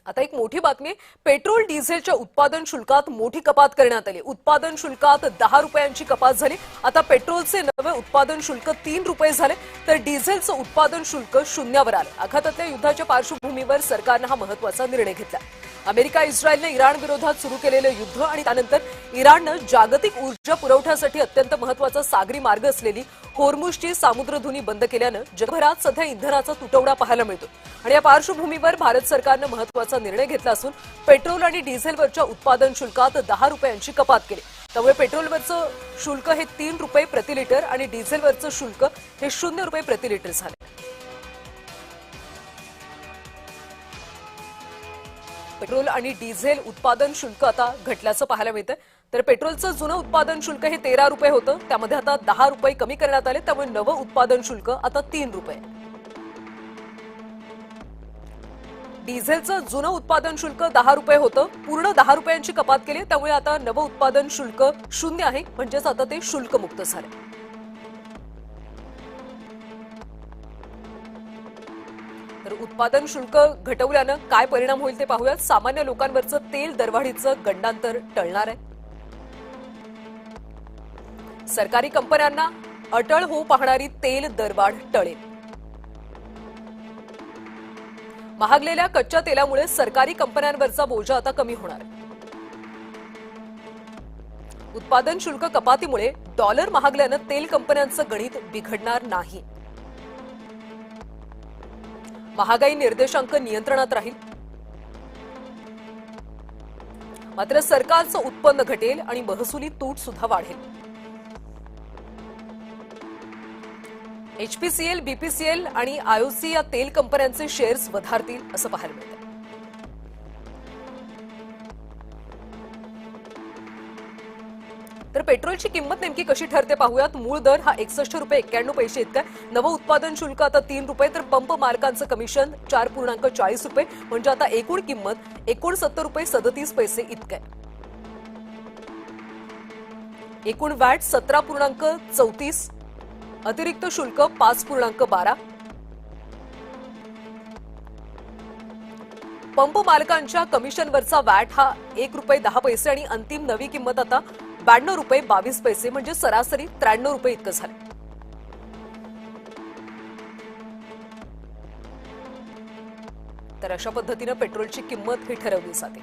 आता एक मोठी बातमी, पेट्रोल डिझेलच्या उत्पादन शुल्कात मोठी कपात करण्यात आली। उत्पादन शुल्कात 10 रुपयांची कपात झाली। आता पेट्रोलचे नवे उत्पादन शुल्क 3 रुपये झाले, तर डिझेलचं उत्पादन शुल्क शून्यावर आले। अखातातल्या युद्धाच्या पार्श्वभूमीवर सरकारने हा महत्त्वाचा निर्णय घेतला। अमेरिका इस्रायलने इराण विरोधात सुरू केलेले युद्ध आणि त्यानंतर इराणने जागतिक ऊर्जा पुरवठ्यासाठी अत्यंत महत्त्वाचा सागरी मार्ग असलेली होर्मुझची सामुद्रधुनी बंद केल्याने जगभरात सध्या इंधनाचा तुटवडा पाहायला मिळतो। आणि या पार्श्वभूमीवर भारत सरकारने महत्त्वाचा निर्णय घेतला असून पेट्रोल आणि डिझेलवरच्या उत्पादन शुल्कात 10 रुपयांची कपात केली। त्यामुळे पेट्रोलवरचं शुल्क हे 3 रुपये प्रति लिटर आणि डिझेलवरचं शुल्क हे 0 रुपये प्रति लिटर झाले। पेट्रोल आणि डिझेल उत्पादन शुल्क आता घटल्याचं पाहायला मिळतं। तर पेट्रोलचं जुनं उत्पादन शुल्क हे 13 रुपये होतं, त्यामध्ये आता 10 रुपये कमी करण्यात आले। त्यामुळे नवं उत्पादन शुल्क आता 3 रुपये। डिझेलचं जुनं उत्पादन शुल्क 10 रुपये होतं, पूर्ण 10 रुपयांची कपात केली। त्यामुळे आता नवं उत्पादन शुल्क 0 आहे, म्हणजेच आता ते शुल्कमुक्त झाले। तर उत्पादन शुल्क घटवल्यानं काय परिणाम होईल ते पाहूयात। सामान्य लोकांवरचं तेल दरवाढीचं गंडांतर टळणार आहे। सरकारी कंपन्यांना अटळ होऊ पाहणारी तेल दरवाढ टळेल। महागलेल्या कच्च्या तेलामुळे सरकारी कंपन्यांवरचा बोजा आता कमी होणार आहे। उत्पादन शुल्क कपातीमुळे डॉलर महागल्यानं तेल कंपन्यांचं गणित बिघडणार नाही। महागाई निर्देशांक नियंत्रणात राहील, मात्र सरकारचं उत्पन्न घटेल आणि महसुली तूट सुद्धा वाढेल। एचपीसीएल, बीपीसीएल आणि आयओसी या तेल कंपन्यांचे शेअर्स वधारतील असं पाहायला मिळतं। तर पेट्रोलची किंमत नेमकी कशी ठरते पाहूयात। मूळ दर हा 61 रुपये 91 पैसे इतका आहे। नवं उत्पादन शुल्क आता 3 रुपये, तर पंप मालकांचं कमिशन 4.40 रुपये, म्हणजे आता एकूण किंमत 69 रुपये 37 पैसे इतका आहे। एकूण वॅट 17.34, अतिरिक्त शुल्क 5.12। पंप मालकांच्या कमिशनवरचा वॅट हा 1 रुपये 10 पैसे आणि अंतिम नवी किंमत आता 92 रुपये 22 पैसे, म्हणजे सरासरी 93 रुपये इतकं झालं। तर अशा पद्धतीने पेट्रोलची किंमत ही ठरवली जाते।